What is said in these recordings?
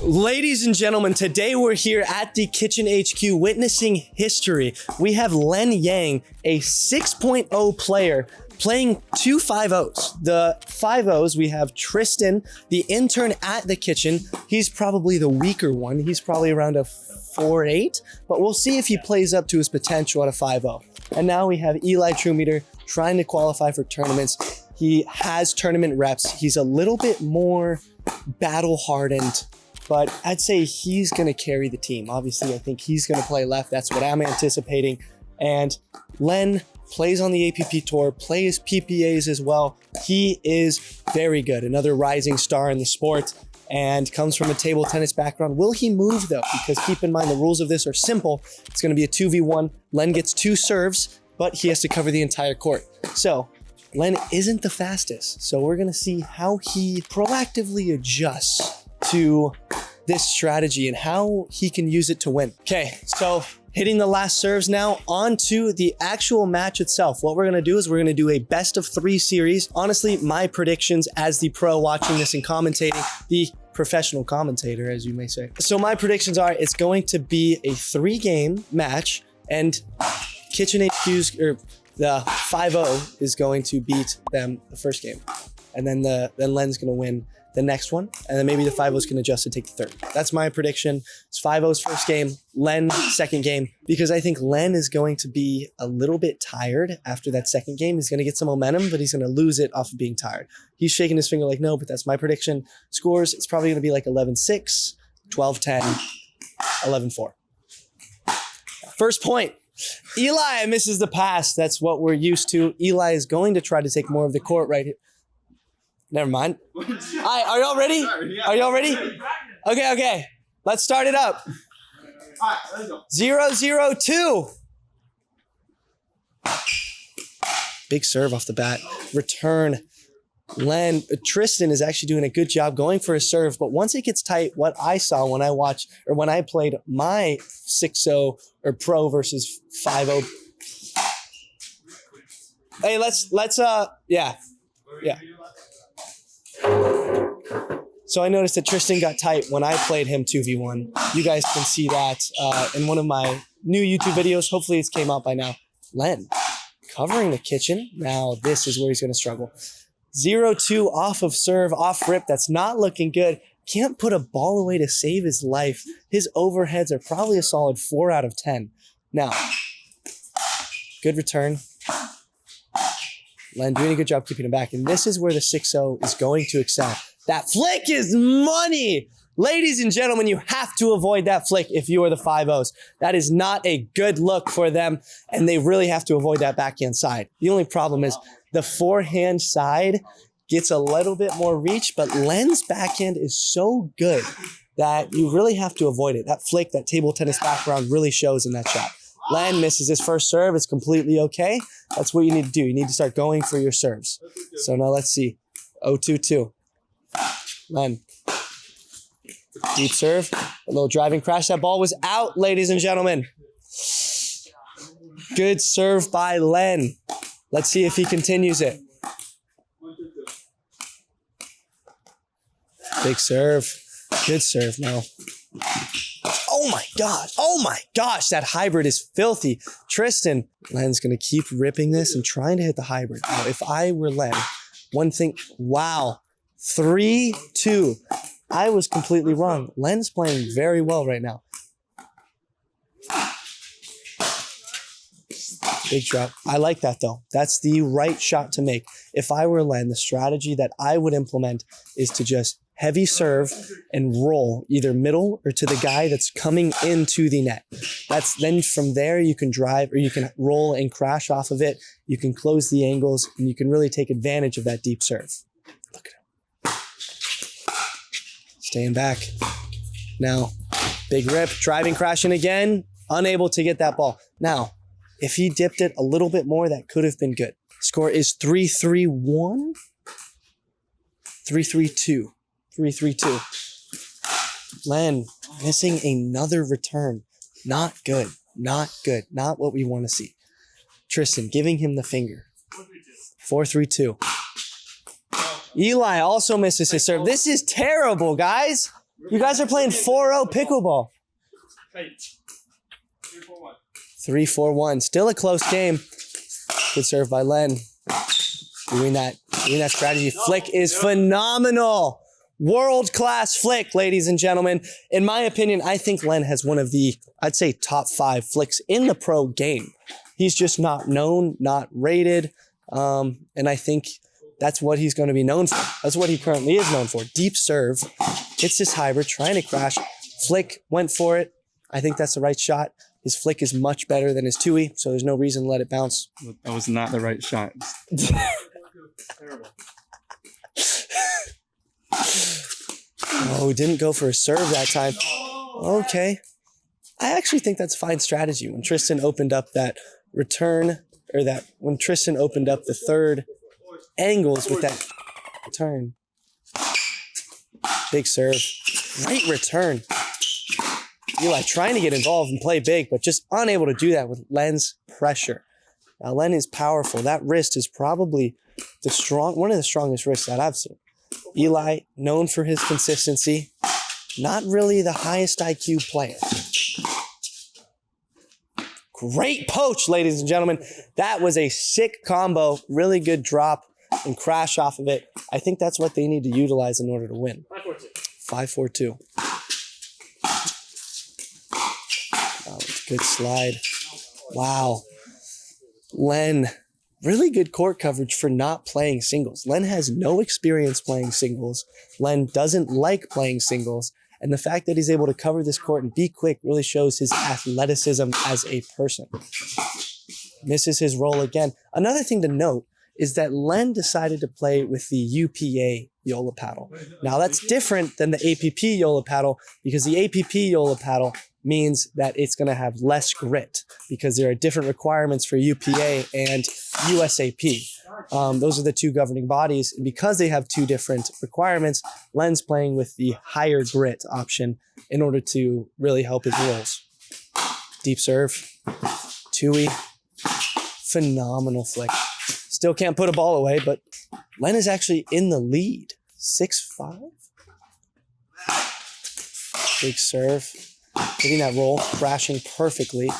Ladies and gentlemen, today we're here at the Kitchen HQ witnessing history. We have Len Yang, a 6.0 player, playing two 5-0s. The 5-0s, we have Tristan, the intern at the kitchen. He's probably the weaker one. He's probably around a 4-8, but we'll see if he plays up to his potential at a 5-0. And now we have Eli Trumeter trying to qualify for tournaments. He has tournament reps. He's a little bit more battle hardened, but I'd say he's going to carry the team. Obviously, I think he's going to play left. That's what I'm anticipating. And Len plays on the APP tour, plays PPAs as well. He is very good. Another rising star in the sport and comes from a table tennis background. Will he move though? Because keep in mind, the rules of this are simple. It's going to be a 2v1. Len gets 2 serves, but he has to cover the entire court. So Len isn't the fastest. So we're going to see how he proactively adjusts to this strategy and how he can use it to win. Okay, so hitting the last serves now, on to the actual match itself. What we're gonna do is we're gonna do a best of 3 series. Honestly, my predictions as the pro watching this and commentating, the professional commentator, as you may say. So my predictions are it's going to be a 3-game match, and Kitchen HQ's, or the 5-0 is going to beat them the first game. And then Len's gonna win the next one, and then maybe the 5-0s can adjust to take the third. That's my prediction. It's 5-0's first game, Len second game, because I think Len is going to be a little bit tired after that second game. He's going to get some momentum, but he's going to lose it off of being tired. He's shaking his finger like, no, but that's my prediction. Scores, it's probably going to be like 11-6, 12-10, 11-4. First point. Eli misses the pass. That's what we're used to. Eli is going to try to take more of the court right here. Never mind. Are y'all ready? Are y'all ready? Okay. Let's start it up. 0-0-2. Big serve off the bat. Return. Tristan is actually doing a good job going for his serve, but once it gets tight, what I saw when I watched, or when I played my 6-0 or pro versus 5-0. Hey, yeah. So I noticed that Tristan got tight when I played him 2v1. You guys can see that in one of my new YouTube videos. Hopefully it's came out by now. Len covering the kitchen. Now this is where he's going to struggle. 0-2 off of serve, off rip. That's not looking good. Can't put a ball away to save his life. His overheads are probably a solid 4 out of 10. Now, good return. Len doing a good job keeping him back. And this is where the 6-0 is going to excel. That flick is money. Ladies and gentlemen, you have to avoid that flick if you are the 5-0s. That is not a good look for them, and they really have to avoid that backhand side. The only problem is the forehand side gets a little bit more reach, but Len's backhand is so good that you really have to avoid it. That flick, that table tennis background really shows in that shot. Len misses his first serve. It's completely okay. That's what you need to do. You need to start going for your serves. So now let's see. 0-2-2. Len. Deep serve. A little driving crash. That ball was out, ladies and gentlemen. Good serve by Len. Let's see if he continues it. Big serve. Good serve now. Oh my gosh, that hybrid is filthy. Tristan, Len's gonna keep ripping this and trying to hit the hybrid. Now, if I were Len, one thing, wow, 3-2. I was completely wrong. Len's playing very well right now. Big drop. I like that though. That's the right shot to make. If I were Len, the strategy that I would implement is to just heavy serve and roll either middle or to the guy that's coming into the net. Then from there you can drive, or you can roll and crash off of it. You can close the angles and you can really take advantage of that deep serve. Look at him. Staying back. Now, big rip, driving, crashing again, unable to get that ball. Now, if he dipped it a little bit more, that could have been good. Score is 3-3-1? 3-3-2. 3-3-2. Len missing another return. Not good. Not good. Not what we want to see. Tristan giving him the finger. 4-3-2. Eli also misses his serve. This is terrible, guys. You guys are playing 4-0 pickleball. 3-4-1. Still a close game. Good serve by Len. Doing that strategy. Flick is phenomenal. World-class flick, ladies and gentlemen. In my opinion, I think Len has one of the, I'd say, top 5 flicks in the pro game. He's just not known, not rated, and I think that's what he's going to be known for. That's what he currently is known for. Deep serve. Hits his hybrid, trying to crash. Flick went for it. I think that's the right shot. His flick is much better than his two-y, so there's no reason to let it bounce. That was not the right shot. Terrible. Oh, didn't go for a serve that time. Okay. I actually think that's a fine strategy. When Tristan opened up that return, or that when Tristan opened up the third angles with that return. Big serve. Great return. Eli trying to get involved and play big, but just unable to do that with Len's pressure. Now, Len is powerful. That wrist is probably one of the strongest wrists that I've seen. Eli, known for his consistency, not really the highest IQ player. Great poach, ladies and gentlemen. That was a sick combo. Really good drop and crash off of it. I think that's what they need to utilize in order to win. 5-4-2. Oh, good slide. Wow. Len, really good court coverage for not playing singles. Len has no experience playing singles. Len doesn't like playing singles. And the fact that he's able to cover this court and be quick really shows his athleticism as a person. Misses his roll again. Another thing to note is that Len decided to play with the UPA Yola paddle. Now that's different than the APP Yola paddle because the APP Yola paddle means that it's going to have less grit because there are different requirements for UPA and USAP. Those are the two governing bodies. And because they have two different requirements, Len's playing with the higher grit option in order to really help his rolls. Deep serve, two-y, phenomenal flick. Still can't put a ball away, but Len is actually in the lead. 6-5. Big serve. Hitting that roll, crashing perfectly.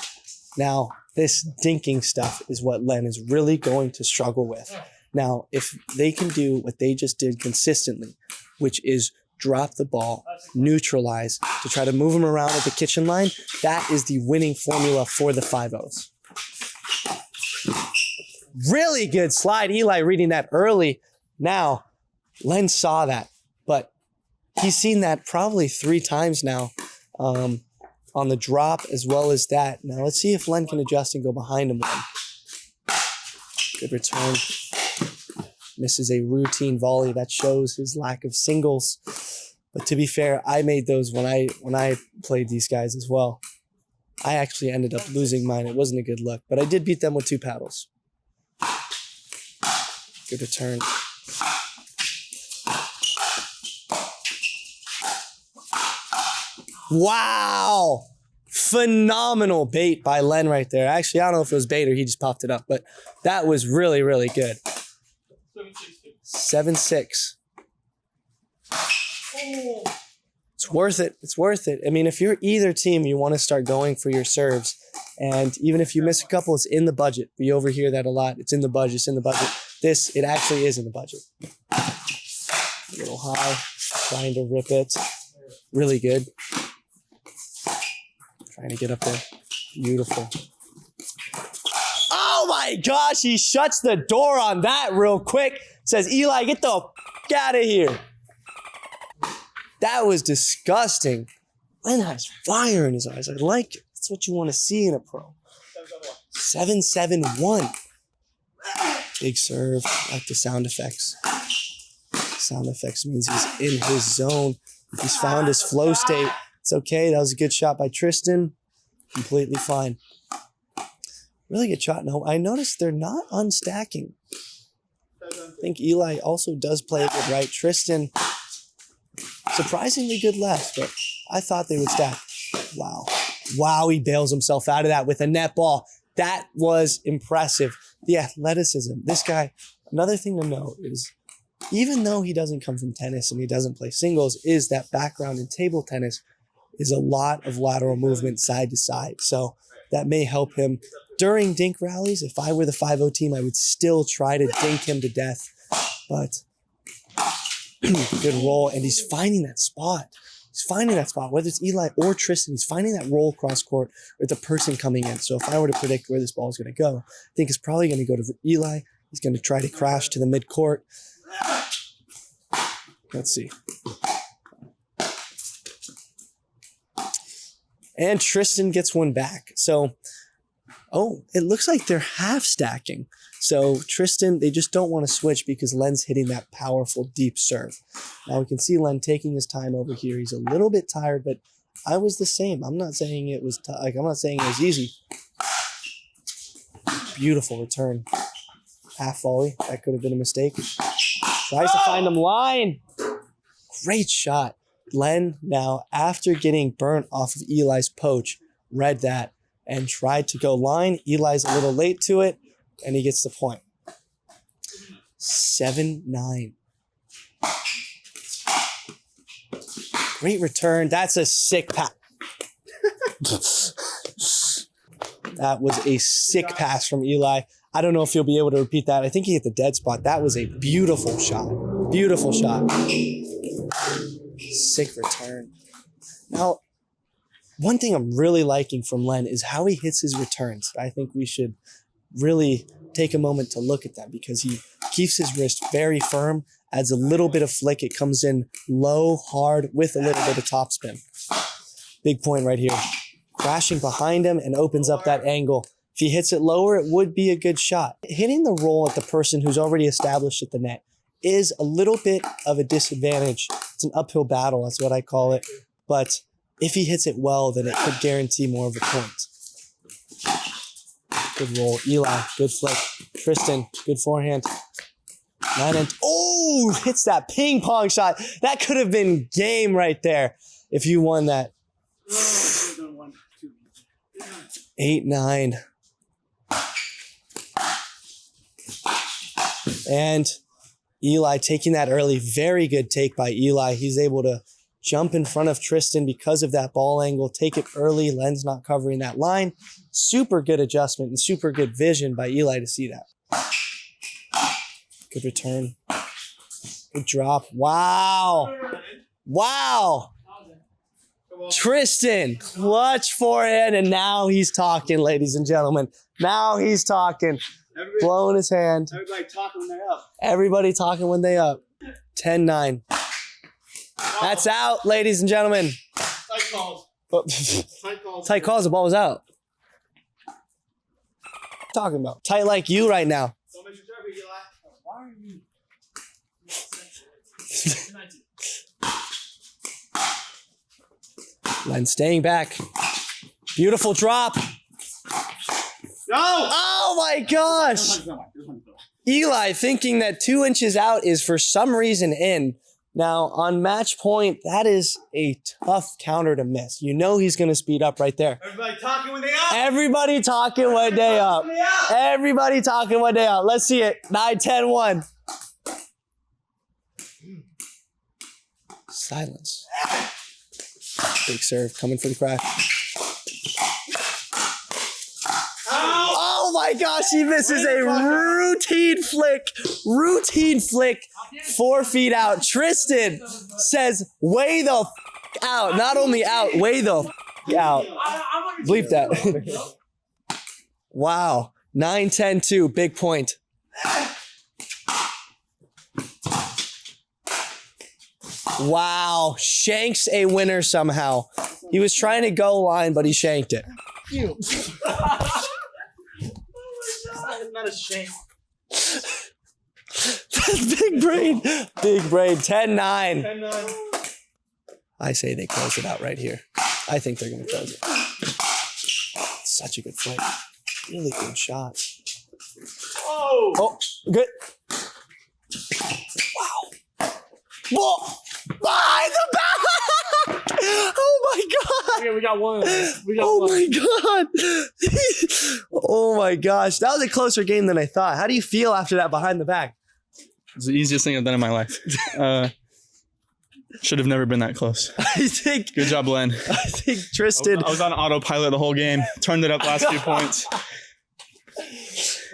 Now, this dinking stuff is what Len is really going to struggle with. Now, if they can do what they just did consistently, which is drop the ball, neutralize, to try to move him around at the kitchen line, that is the winning formula for the 5-0s. Really good slide. Eli reading that early. Now, Len saw that, but he's seen that probably 3 times now on the drop as well as that. Now, let's see if Len can adjust and go behind him one. Good return. Misses a routine volley. That shows his lack of singles. But to be fair, I made those when I played these guys as well. I actually ended up losing mine. It wasn't a good look, but I did beat them with 2 paddles. Good return. Wow. Phenomenal bait by Len right there. Actually, I don't know if it was bait or he just popped it up, but that was really, really good. 7-6. It's worth it. It's worth it. I mean, if you're either team, you want to start going for your serves. And even if you miss a couple, it's in the budget. We overhear that a lot. It's in the budget. It's in the budget. It actually is in the budget. A little high. Trying to rip it. Really good. Trying to get up there. Beautiful. Oh my gosh, he shuts the door on that real quick. Says, Eli, get the f out of here. That was disgusting. Len has fire in his eyes. I like it. That's what you want to see in a pro. 7-7-1. Big serve. I like the sound effects. Sound effects means he's in his zone. He's found his flow state. It's okay. That was a good shot by Tristan. Completely fine. Really good shot. Now, I noticed they're not unstacking. I think Eli also does play a good right. Tristan, surprisingly good left, but I thought they would stack. Wow. Wow, he bails himself out of that with a net ball. That was impressive. The athleticism. This guy, another thing to note is even though he doesn't come from tennis and he doesn't play singles, is that background in table tennis is a lot of lateral movement side to side. So that may help him during dink rallies. If I were the 5-0 team, I would still try to dink him to death. But good roll, and he's finding that spot. He's finding that spot, whether it's Eli or Tristan. He's finding that roll cross court with the person coming in. So if I were to predict where this ball is going to go, I think it's probably going to go to Eli. He's going to try to crash to the midcourt. Let's see. And Tristan gets one back. So, oh, it looks like they're half stacking. So Tristan, they just don't want to switch because Len's hitting that powerful deep serve. Now we can see Len taking his time over here. He's a little bit tired, but I was the same. I'm not saying it was I'm not saying it was easy. Beautiful return. Half volley. That could have been a mistake. Tries to find him line. Great shot. Len now, after getting burnt off of Eli's poach, read that and tried to go line. Eli's a little late to it, and he gets the point. 7-9. Great return. That's a sick pass. That was a sick pass from Eli. I don't know if he'll be able to repeat that. I think he hit the dead spot. That was a beautiful shot. Beautiful shot. Sick return. Now, one thing I'm really liking from Len is how he hits his returns. I think we should really take a moment to look at that because he keeps his wrist very firm, adds a little bit of flick. It comes in low, hard, with a little bit of topspin. Big point right here. Crashing behind him and opens up that angle. If he hits it lower, it would be a good shot. Hitting the roll at the person who's already established at the net is a little bit of a disadvantage. It's an uphill battle, that's what I call it. But if he hits it well, then it could guarantee more of a point. Good roll. Eli, good flick. Tristan, good forehand. 9-10. Oh, hits that ping pong shot. That could have been game right there if you won that. 8-9. And Eli taking that early. Very good take by Eli. He's able to jump in front of Tristan because of that ball angle. Take it early. Len's not covering that line. Super good adjustment and super good vision by Eli to see that. Good return. Good drop. Wow. Wow. Tristan, clutch forehand, and now he's talking, ladies and gentlemen. Now he's talking. Blowing his hand. Everybody talking when they're up. Everybody talking when they up. 10-9. That's out, ladies and gentlemen. Tight calls. Tight calls. Tight calls. The ball was out. Talking about tight like you right now. Don't miss your turkey, Eli. Why are you? Len staying back. Beautiful drop. No! Oh my gosh. Eli thinking that 2 inches out is for some reason in. Now, on match point, that is a tough counter to miss. You know he's going to speed up right there. Everybody talking when they up. Everybody talking one day up. Everybody talking one day up. Let's see it. 9-10-1. Silence. Big serve coming for the crack. Oh my gosh, he misses a routine flick. Routine flick. 4 feet out. Tristan says, way the out. Not only out, way the out. Bleep that. Wow. 9-10-2. Big point. Wow. Shanks a winner somehow. He was trying to go line, but he shanked it. Not a shame. Big brain. Big brain. 10-9. 10-9. I say they close it out right here. I think they're going to close it. Such a good flight. Really good shot. Oh! Oh, good. Wow. Whoa! Behind the back! Oh my God! Okay, we got one. Oh my God! Oh my gosh. That was a closer game than I thought. How do you feel after that behind the back? It's the easiest thing I've done in my life. Should have never been that close. I think. Good job, Len. I think Tristan. I was on autopilot the whole game. Turned it up last few points.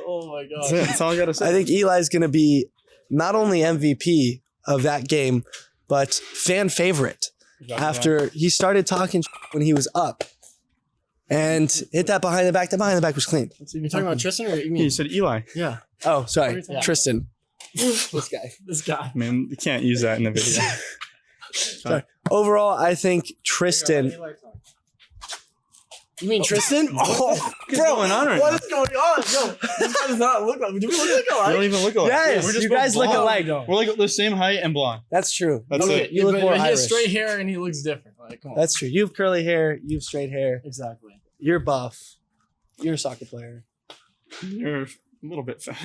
Oh my god. That's all I gotta say. I think Eli's going to be not only MVP of that game, but fan favorite after he started talking when he was up and hit that behind the back. The behind the back was clean. You're talking about Tristan or you mean? You said Eli. Yeah. Oh, sorry. Yeah. Tristan. This guy. This guy. Man, you can't use that in the video. Sorry. Overall, I think Tristan. You mean Tristan? What's going on right What now? is going on? Yo, this guy does not look like. Do we look We alike? don't even look alike. Yes, We're just you both guys look blonde. alike. We're like the same height and blonde. That's true. That's Okay, it. You look but more he has Irish. straight hair and he looks different. Like, come on. That's true. You have curly hair. You have straight hair. exactly. You're buff. You're a soccer player. You're a little bit fat.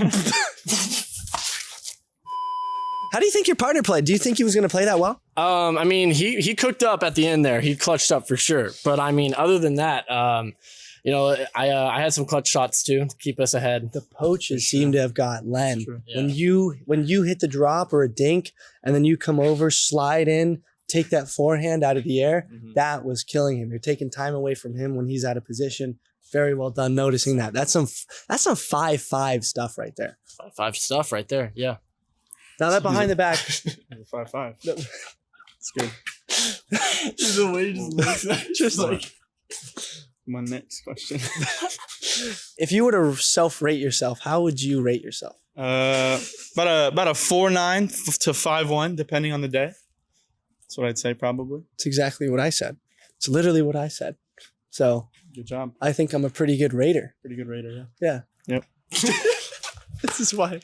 How do you think your partner played? Do you think he was going to play that well? I mean, he cooked up at the end there. He clutched up for sure. But I mean, other than that, you know, I had some clutch shots too to keep us ahead. The Poaches seem to have got Len. True. Yeah. When you hit the drop or a dink, and then you come over, slide in, take that forehand out of the air, that was killing him. You're taking time away from him when he's out of position. Very well done noticing that. That's some 5-5 stuff right there. 5 stuff right there. Yeah. Now that behind the back. 5'5". It's good. The way he just looks at it, just like. My next question. If you were to self-rate yourself, how would you rate yourself? About a 4.9 to 5.1, depending on the day. That's what I'd say, probably. It's exactly what I said. It's literally what I said. So Good job. I think I'm a pretty good rater. Pretty good rater, Yeah. Yep. This is why.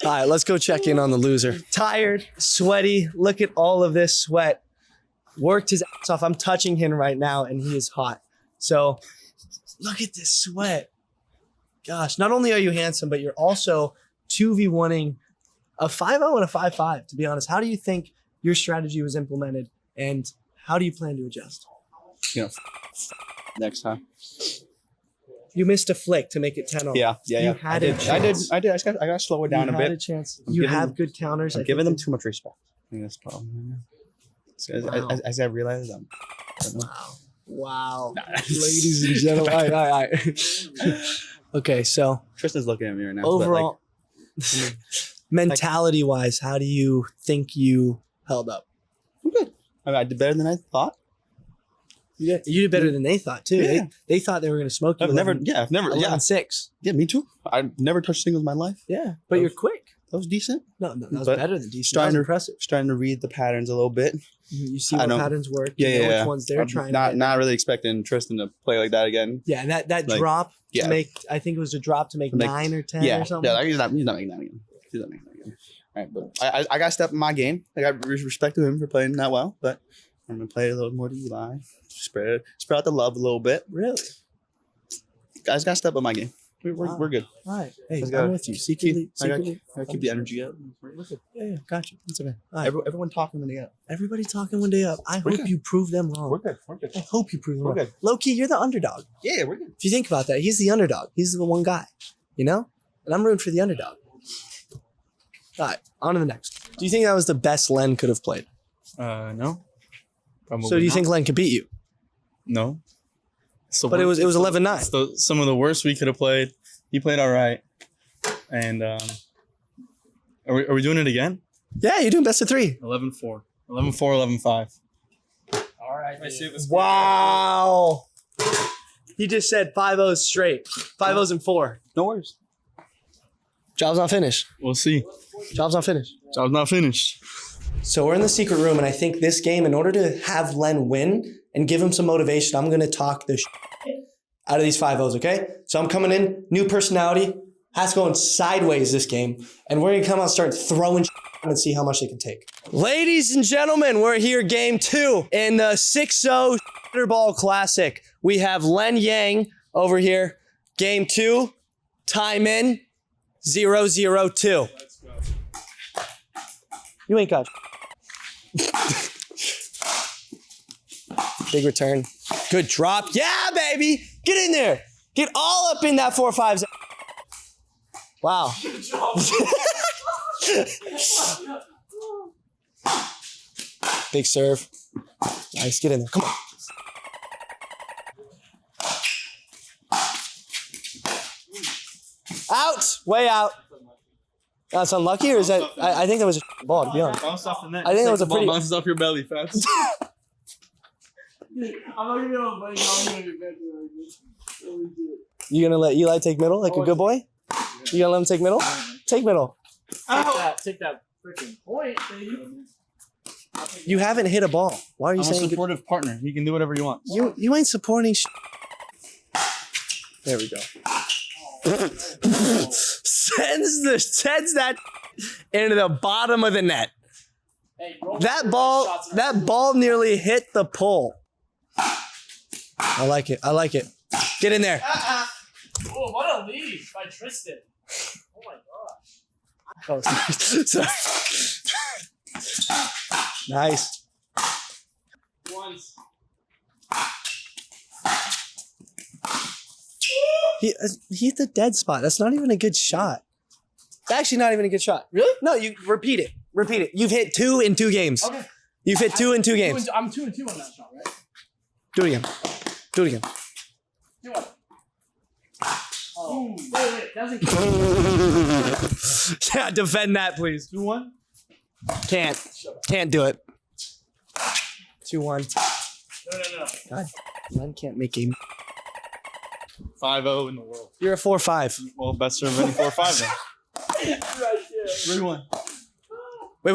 All right, let's go check in on the loser. Tired, sweaty. Look at all of this sweat. Worked his ass off. I'm touching him right now, and he is hot. So look at this sweat. Gosh, not only are you handsome, but you're also 2v1ing a 5-0 and a 5-5, to be honest. How do you think your strategy was implemented, and how do you plan to adjust? You know, next time. You missed a flick to make it 10-0. Yeah. You had a chance. I got to slow it down You a had bit. a chance. I'm You giving have them- good counters. I'm I giving think them too much respect. I think that's the problem. Wow. As I realize, Wow. Ladies and gentlemen. All right. Okay, so Tristan's looking at me right now. overall, mentality-wise, how do you think you held up? I'm good. I did better than I thought. You did better than they thought, too. Yeah. They thought they were going to smoke you. I've never 11-6. Yeah, me too. I've never touched singles in my life. Yeah, but you're quick. That was decent. No, that was But better than decent. That was starting to- impressive. Starting to read the patterns a little bit. You see I what know. patterns work. Yeah, you know yeah. which ones they're I'm trying not to hit. not really expecting Tristan to play like that again. Yeah, and that like, drop to yeah. make, I think it was a drop to make Make- 9 or 10 Yeah, or something. yeah. He's not making that again. He's not making that again. All right, but I got to step in my game. I got respect to him for playing that well, but I'm gonna play a little more to Eli. Spread out the love a little bit. Really? Guys, got to step up my game. We're Wow. good. All right. Hey, Let's I'm go. with you. Secretly. I gotta keep the energy up. Yeah, got you. It's okay. All right. Everyone talking when they up. Everybody talking one day up. I We're hope good. you prove them wrong. good. We're good. I hope you prove them We're wrong. good. Low key, you're the underdog. Yeah, we're good. If you think about that, he's the underdog. He's the one guy, you know? And I'm rooting for the underdog. All right, on to the next. Do you think that was the best Len could have played? No. Probably So do you not. think Len could beat you? No. So But it was 11-9. some of the worst we could have played. He played all right. And are we doing it again? Yeah, you're doing best of 3. 11-4. 11-4, 11-5. All right. Wow. He just said 5-0 straight. 5-0s and 4. No worries. Job's not finished. We'll see. Job's not finished. Job's not finished. So we're in the secret room, and I think this game, in order to have Len win and give him some motivation, I'm going to talk the out of these 5-0s, okay? So I'm coming in, new personality, has going sideways this game, and we're going to come out and start throwing and see how much they can take. Ladies and gentlemen, we're here game 2 in the 6-0 Ball Classic. We have Len Yang over here. Game 2, time in 0-0-2. You ain't got big return. Good drop. Yeah, baby. Get in there. Get all up in that 4-5. Wow. Big serve. Nice. Get in there. Come on. Out. Way out. That's unlucky, or is that? I think that was a ball, to be honest. Bounce off the net. I think that was a Ball pretty. bounces off your belly fast. You gonna let Eli take middle like a good boy? You gonna let him take middle? Take middle. Take that freaking point, baby. You haven't hit a ball. Why are you I'm a saying? supportive partner. He can do whatever he wants. You ain't supporting. There we go. sends that into the bottom of the net. Hey, roll That ball nearly hit the pole. I like it. I like it. Get in there. Oh, what a lead by Tristan. Oh my gosh. Oh, nice. Once. He hit the dead spot. That's not even a good shot. It's actually not even a good shot. Really? No, you repeat it. Repeat it. You've hit 2 in 2 games. Okay. You've hit 2 in 2 games. I'm 2 and 2 on that shot, right? Do it again. Do it again. Do what? Oh, wait. Doesn't. Yeah, defend that, please. 2-1. Can't do it. 2-1. No. God, Len can't make game. 5-0 in the world. You're a 4-5. Well, best serve any 4-5 then. Right there. 3-1. Wait.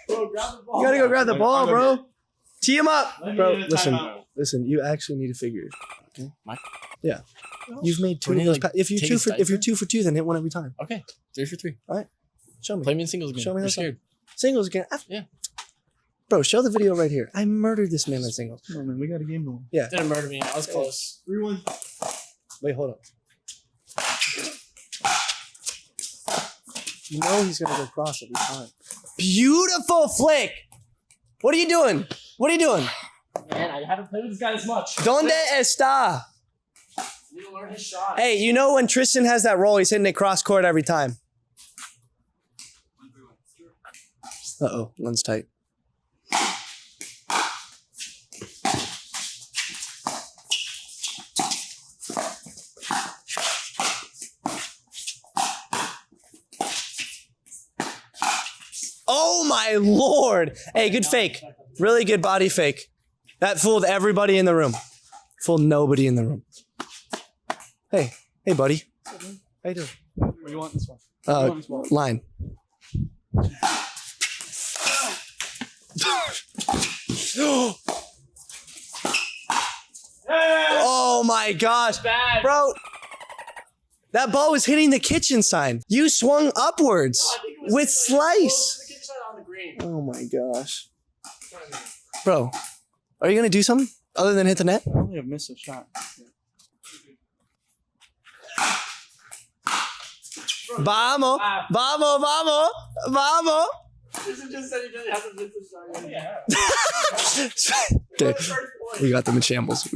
Bro, grab the ball. You gotta go grab the ball, bro. Tee him up, Let me bro. get a timeout. Listen. You actually need to figure it. Okay. My- Yeah. You've made 2 Wouldn't of he, those. like, If you're take 2 his for if you're diaper? 2 for 2, then hit one every time. Okay, 3 for 3. Show me. Play me in singles again. Show me You're that scared. Singles again. Yeah. Bro, show the video right here. I murdered this man in singles. Come on, man. We got a game to win. Didn't murder me. I was close. 3-1. Wait, hold on. You know he's gonna go cross every time. Beautiful flick. What are you doing? What are you doing? Man, I haven't played with this guy as much. Donde está? Need to learn his shot. Hey, you know when Tristan has that roll, he's hitting it cross court every time. Uh-oh, Len's tight. Oh my lord! Hey, good fake. Really good body fake. That fooled everybody in the room. Fooled nobody in the room. Hey, buddy. How you doing? What do you want this one? Line. Oh my gosh. Bad. Bro, that ball was hitting the kitchen sign. You swung upwards I think it was with the slice. kitchen side on the green. Oh my gosh. Bro, are you going to do something other than hit the net? I only have missed a shot. Vamos, vamos, vamos, vamos. Tristan just said he didn't have to miss the shot. Yeah. Okay, we got them in shambles.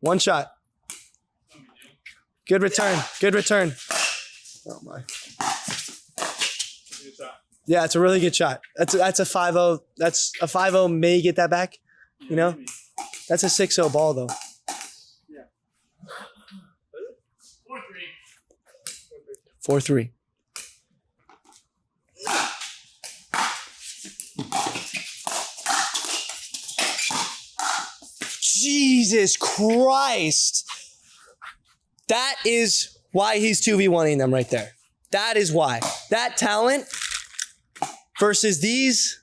One shot. Good return. Oh my. Yeah, it's a really good shot. That's a 5-0. That's a 5-0 may get that back. You know? That's a 6-0 ball though. 4-3. Jesus Christ. That is why he's 2v1ing them right there. That is why. That talent versus these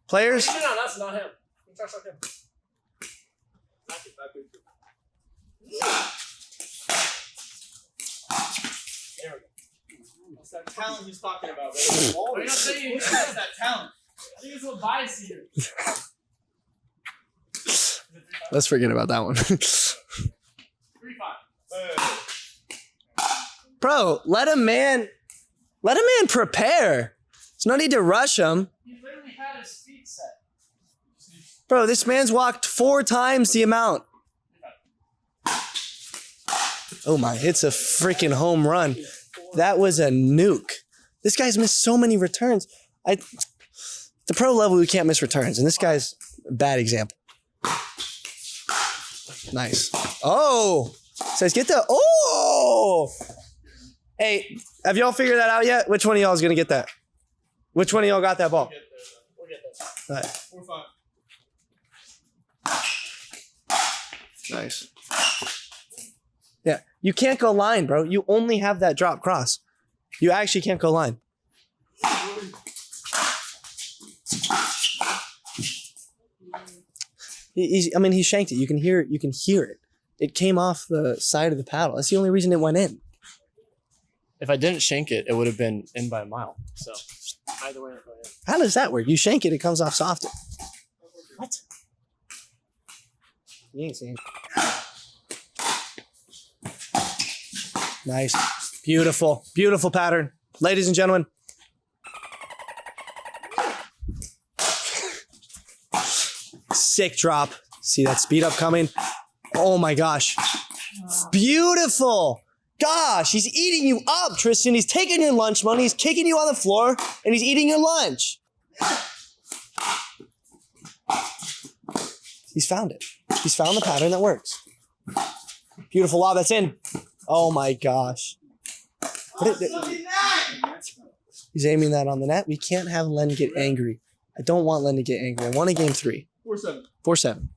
players. No, that's not him. That's not him. There we go. What's that Talent he's talking about, What are you saying? What's that talent? I think it's what bias here. Let's forget about that one. 3-5. Bro, let a man prepare. There's no need to rush him. He literally had his feet set. Bro, this man's walked 4 times the amount. Oh my, it's a freaking home run. That was a nuke. This guy's missed so many returns. The pro level, we can't miss returns, and this guy's a bad example. Nice. Oh, says get the, oh. Hey, have y'all figured that out yet? Which one of y'all is going to get that? Which one of y'all got that ball? We'll get that. All right. We're fine. Nice. Yeah, you can't go line, bro. You only have that drop cross. You actually can't go line. He shanked it. You can hear it. It came off the side of the paddle. That's the only reason it went in. If I didn't shank it, it would have been in by a mile. So either way, it went in. How does that work? You shank it, it comes off softer. What? You ain't saying. Nice. Beautiful. Beautiful pattern. Ladies and gentlemen. Sick drop. See that speed up coming? Oh my gosh. Beautiful. Gosh, he's eating you up, Tristan. He's taking your lunch money. He's kicking you on the floor, and he's eating your lunch. He's found it. He's found the pattern that works. Beautiful lob. That's in. Oh my gosh. He's aiming that on the net. We can't have Len get angry. I don't want Len to get angry. I want a game 3. 4-7. 4-7.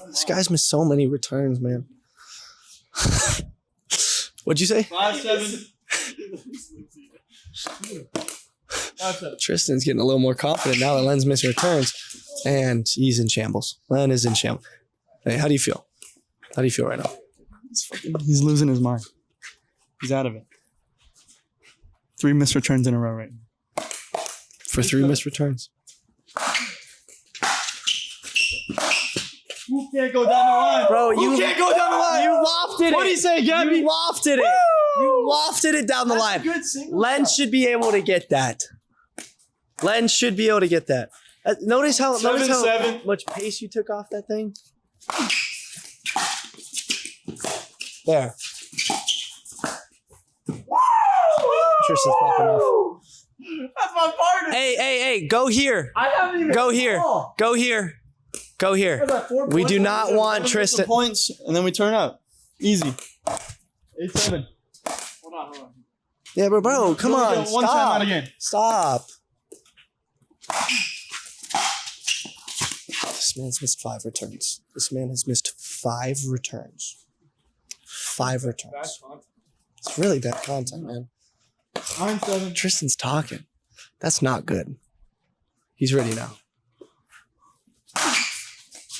This guy's missed so many returns, man. What'd you say? 5-7. 5-7. Tristan's getting a little more confident now that Len's missing returns. And he's in shambles. Len is in shambles. Hey, how do you feel? How do you feel right now? He's losing his mind. He's out of it. 3 missed returns in a row right now. For 3 missed returns. Who can't go down the line? Bro, Who can't go down the line? You lofted it. What do you say, Gabby? You lofted it. You lofted it down the line. Good single Len shot. should be able to get that. Len should be able to get that. Notice how 7-7. much pace you took off that thing. There. Tristan's popping off. That's my partner. Hey, go here. I haven't even. Go here. Go here. Go here. We do not want Tristan. Points, and then we turn up. Easy. 8-7. Hold on. Yeah, but bro, come on. One time out Stop. again. Stop. This man's missed 5 returns. This man has missed 5 returns. 5 returns. It's really bad content, man. 9-7. Tristan's talking. That's not good. He's ready now.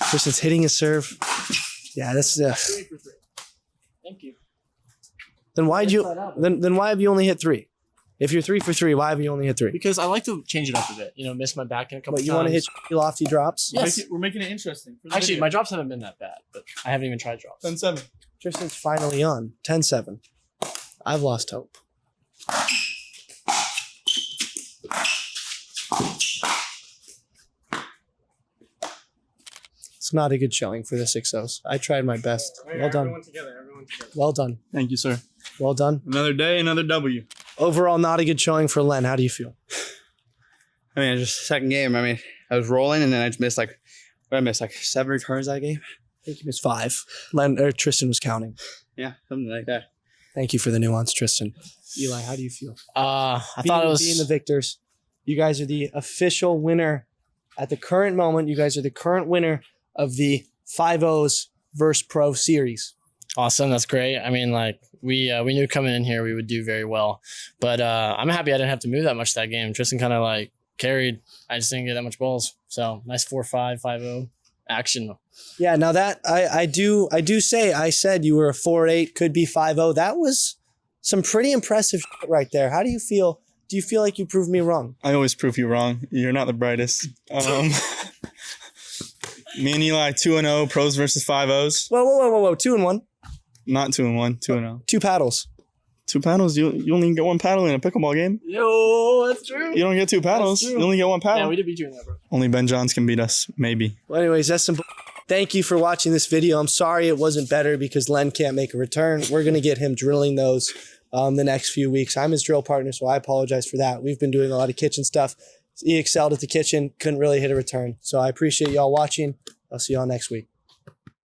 Tristan's hitting his serve. Yeah, that's 3 for 3. Thank you. then why have you only hit 3? If you're 3 for 3, why have you only hit 3? Because I like to change it up a bit. You know, miss my back in a couple But times. you want to hit lofty drops? Yes. We're making it interesting. for the Actually, video. my drops haven't been that bad, but I haven't even tried drops. 10-7. Tristan's finally on. 10-7. I've lost hope. It's not a good showing for the 6-0s. I tried my best. Wait, Well done. Everyone together. Well done. Thank you, sir. Well done. Another day, another W. Overall, not a good showing for Len. How do you feel? I mean, just second game. I mean, I was rolling and then I just missed what I missed 7 returns that game. I think you missed 5. Tristan was counting. Yeah, something like that. Thank you for the nuance, Tristan. Eli, how do you feel? I thought it was being the victors. You guys are the official winner at the current moment. You guys are the current winner of the 5-0s versus Pro series. awesome. That's great. I mean, like we knew coming in here we would do very well, but I'm happy I didn't have to move that much that game. Tristan kind of like carried. I just didn't get that much balls. So nice 4-5, 5-0 action. Yeah, now that I do say I said you were a 4-8, could be 5-0. That was some pretty impressive shit right there. How do you feel? Do you feel like you proved me wrong? I always prove you wrong. You're not the brightest. Me and Eli 2-0, pros versus 5-0s. Whoa. 2-1. Not 2-1, 2-0. 2 paddles. 2 paddles. You only get 1 paddle in a pickleball game. Yo, that's true. You don't get 2 paddles. true. You only get 1 paddle. Yeah, we did beat you in that, bro. Only Ben Johns can beat us, maybe. Well, anyways, that's some. Thank you for watching this video. I'm sorry it wasn't better because Len can't make a return. We're going to get him drilling those the next few weeks. I'm his drill partner, so I apologize for that. We've been doing a lot of kitchen stuff. He excelled at the kitchen, couldn't really hit a return. So I appreciate y'all watching. I'll see y'all next week.